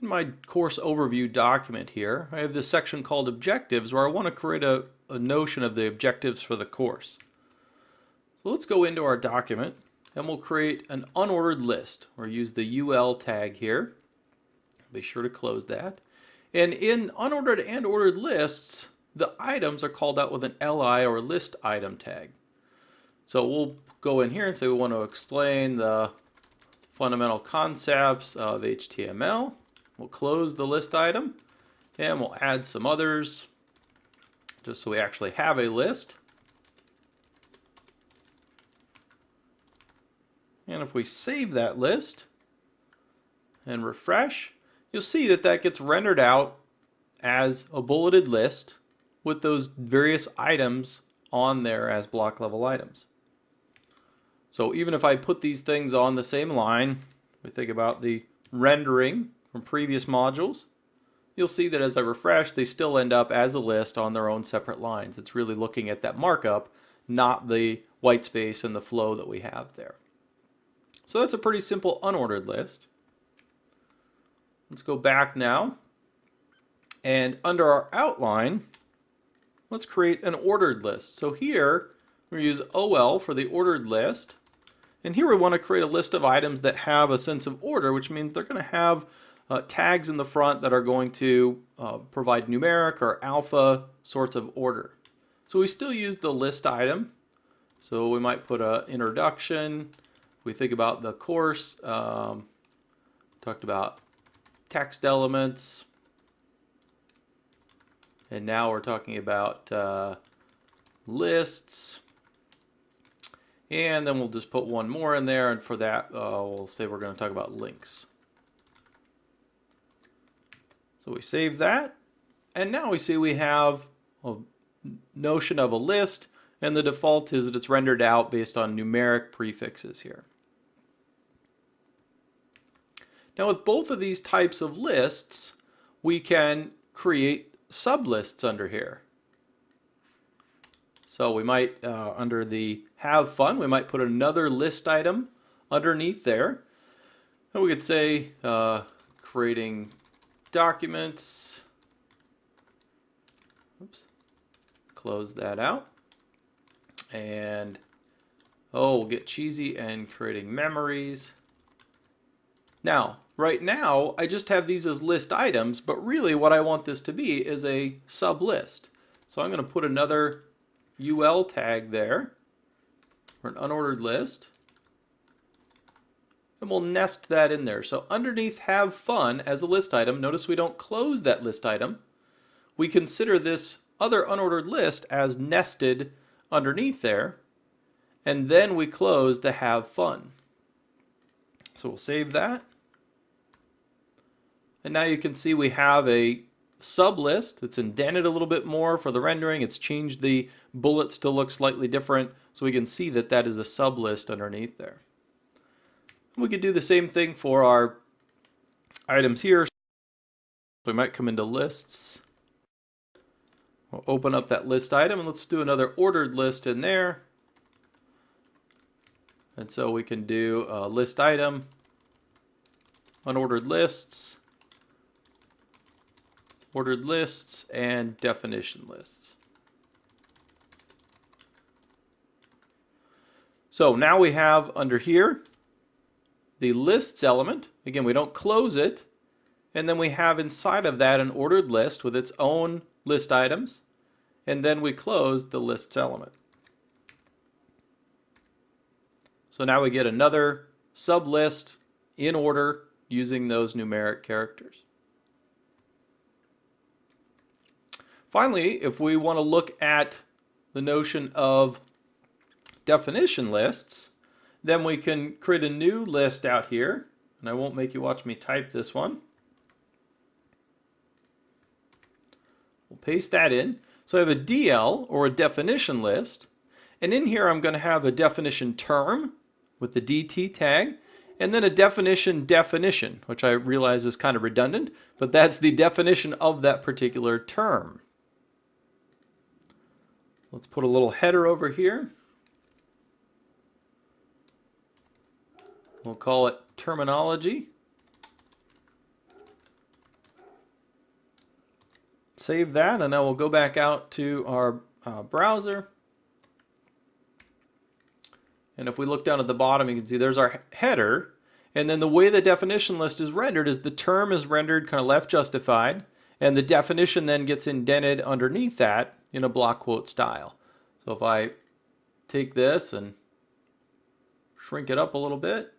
In my course overview document here, I have this section called Objectives where I want to create a notion of the objectives for the course. So let's go into our document and we'll create an unordered list, or use the UL tag here. Be sure to close that. And in unordered and ordered lists, the items are called out with an LI, or list item tag. So we'll go in here and say we want to explain the fundamental concepts of HTML. We'll close the list item and we'll add some others just so we actually have a list. And if we save that list and refresh, you'll see that that gets rendered out as a bulleted list with those various items on there as block level items. So even if I put these things on the same line, we think about the rendering from previous modules, you'll see that as I refresh, they still end up as a list on their own separate lines. It's really looking at that markup, not the white space and the flow that we have there. So that's a pretty simple unordered list. Let's go back now, and under our outline, let's create an ordered list. So here we use OL for the ordered list, and here we want to create a list of items that have a sense of order, which means they're going to have tags in the front that are going to provide numeric or alpha sorts of order. So we still use the list item. So we might put an introduction. We think about the course, talked about text elements, and now we're talking about lists, and then we'll just put one more in there, and for that we'll say we're going to talk about links. So we save that, and now we see we have a notion of a list, and the default is that it's rendered out based on numeric prefixes here. Now with both of these types of lists, we can create sublists under here. So we might, under the have fun, we might put another list item underneath there. And we could say creating documents. Oops. Close that out. And we'll get cheesy and creating memories. Now, right now, I just have these as list items, but really what I want this to be is a sublist. So I'm going to put another UL tag there for an unordered list, and we'll nest that in there. So underneath have fun as a list item, notice we don't close that list item. We consider this other unordered list as nested underneath there, and then we close the have fun. So we'll save that. And now you can see we have a sublist. It's indented a little bit more for the rendering. It's changed the bullets to look slightly different, so we can see that that is a sublist underneath there. We could do the same thing for our items here. So we might come into lists. We'll open up that list item, and let's do another ordered list in there. And so we can do a list item, unordered lists, ordered lists, and definition lists. So now we have under here the lists element. Again, we don't close it, and then we have inside of that an ordered list with its own list items, and then we close the lists element. So now we get another sublist in order using those numeric characters. Finally, if we want to look at the notion of definition lists, then we can create a new list out here, and I won't make you watch me type this one. We'll paste that in. So I have a DL, or a definition list, and in here I'm going to have a definition term with the DT tag, and then a definition, which I realize is kind of redundant, but that's the definition of that particular term. Let's put a little header over here. We'll call it terminology. save that, and now we'll go back out to our browser. And if we look down at the bottom, you can see there's our header. And then the way the definition list is rendered is the term is rendered kind of left justified, and the definition then gets indented underneath that in a block quote style. So if I take this and shrink it up a little bit,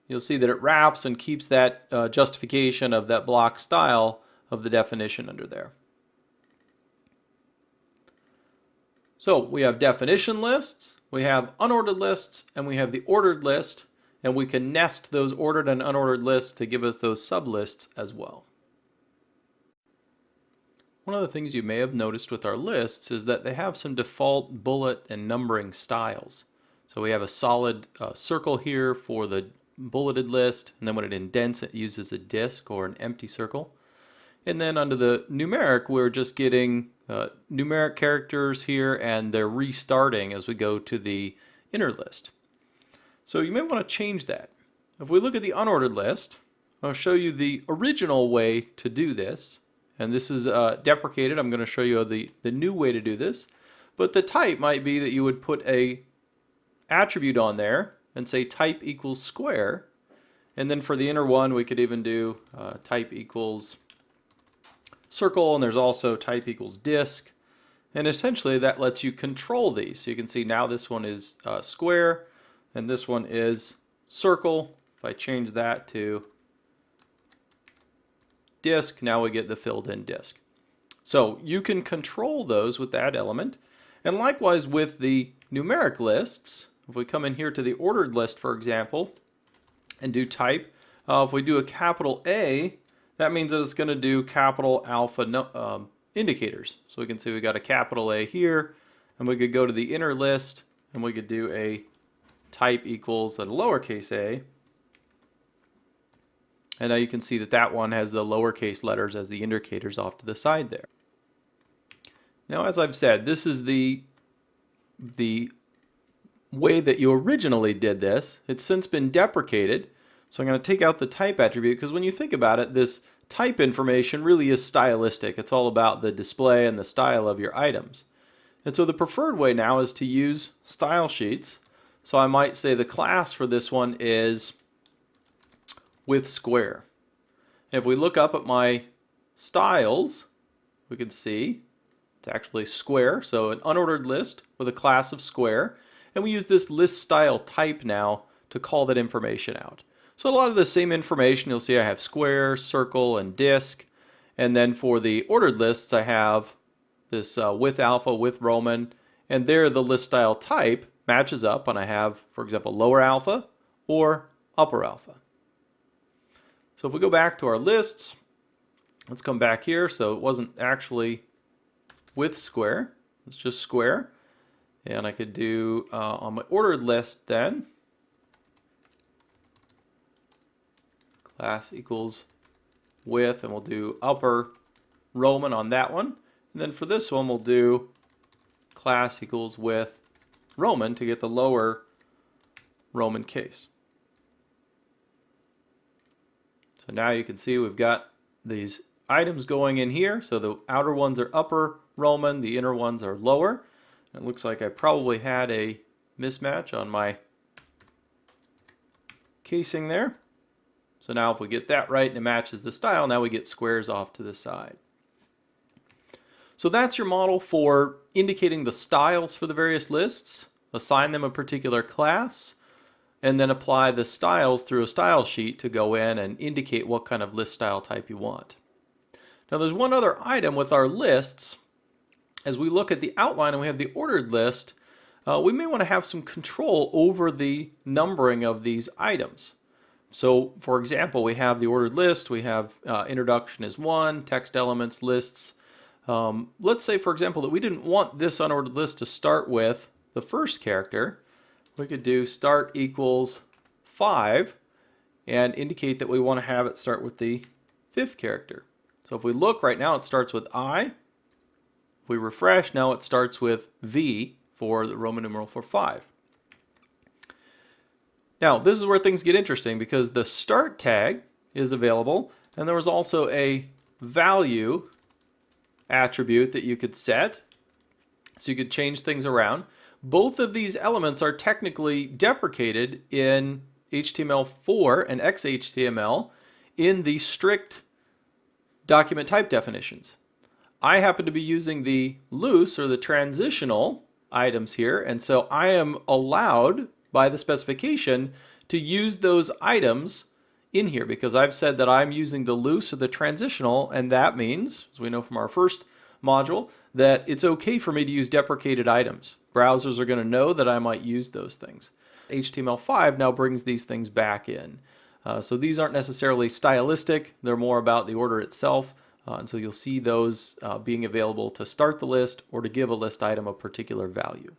you'll see that it wraps and keeps that justification of that block style of the definition under there. So we have definition lists, we have unordered lists, and we have the ordered list, and we can nest those ordered and unordered lists to give us those sublists as well. One of the things you may have noticed with our lists is that they have some default bullet and numbering styles. So we have a solid circle here for the bulleted list, and then when it indents it uses a disk or an empty circle. And then under the numeric, we're just getting numeric characters here, and they're restarting as we go to the inner list. So you may want to change that. If we look at the unordered list, I'll show you the original way to do this. And this is deprecated. I'm going to show you the new way to do this. But the type might be that you would put a attribute on there and say type equals square. And then for the inner one, we could even do type equals circle, and there's also type equals disk. And essentially that lets you control these. So you can see now this one is square and this one is circle. If I change that to disk, now we get the filled in disk. So you can control those with that element. And likewise with the numeric lists, if we come in here to the ordered list, for example, and do type, if we do a capital A, that means that it's going to do capital alpha indicators. So we can see we got a capital A here, and we could go to the inner list, and we could do a type equals a lowercase a. And now you can see that that one has the lowercase letters as the indicators off to the side there. Now, as I've said, this is the way that you originally did this. It's since been deprecated. So I'm going to take out the type attribute, because when you think about it, this type information really is stylistic. It's all about the display and the style of your items. And so the preferred way now is to use style sheets. So I might say the class for this one is with square. If we look up at my styles, we can see it's actually square. So an unordered list with a class of square. And we use this list style type now to call that information out. So a lot of the same information, you'll see I have square, circle, and disk. And then for the ordered lists, I have this with alpha, with Roman. And there the list style type matches up, and I have, for example, lower alpha or upper alpha. So if we go back to our lists, let's come back here. So it wasn't actually with square, it's just square. And I could do on my ordered list then, class equals with, and we'll do upper Roman on that one. And then for this one, we'll do class equals with Roman to get the lower Roman case. So now you can see we've got these items going in here. So the outer ones are upper Roman, the inner ones are lower. It looks like I probably had a mismatch on my casing there. So now if we get that right and it matches the style, now we get squares off to the side. So that's your model for indicating the styles for the various lists. Assign them a particular class, and then apply the styles through a style sheet to go in and indicate what kind of list style type you want. Now there's one other item with our lists. As we look at the outline and we have the ordered list, we may want to have some control over the numbering of these items. So for example, we have the ordered list, we have introduction is 1, text elements, lists. Let's say, for example, that we didn't want this unordered list to start with the first character. We could do start equals 5 and indicate that we want to have it start with the 5th character. So if we look right now, it starts with I. If we refresh, now it starts with V for the Roman numeral for 5. Now, this is where things get interesting, because the start tag is available, and there was also a value attribute that you could set. So you could change things around. Both of these elements are technically deprecated in HTML4 and XHTML in the strict document type definitions. I happen to be using the loose or the transitional items here, and so I am allowed by the specification to use those items in here because I've said that I'm using the loose or the transitional, and that means, as we know from our first module, that it's okay for me to use deprecated items. Browsers are going to know that I might use those things. HTML5 now brings these things back in. So these aren't necessarily stylistic, they're more about the order itself. And so you'll see those being available to start the list or to give a list item a particular value.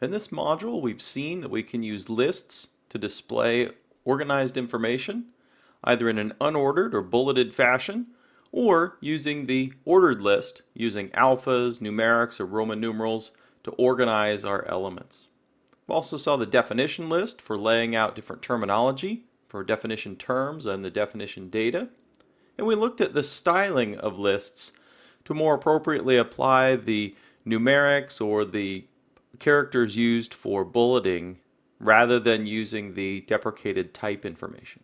In this module, we've seen that we can use lists to display organized information, either in an unordered or bulleted fashion, or using the ordered list, using alphas, numerics, or Roman numerals to organize our elements. We also saw the definition list for laying out different terminology for definition terms and the definition data. And we looked at the styling of lists to more appropriately apply the numerics or the characters used for bulleting rather than using the deprecated type information.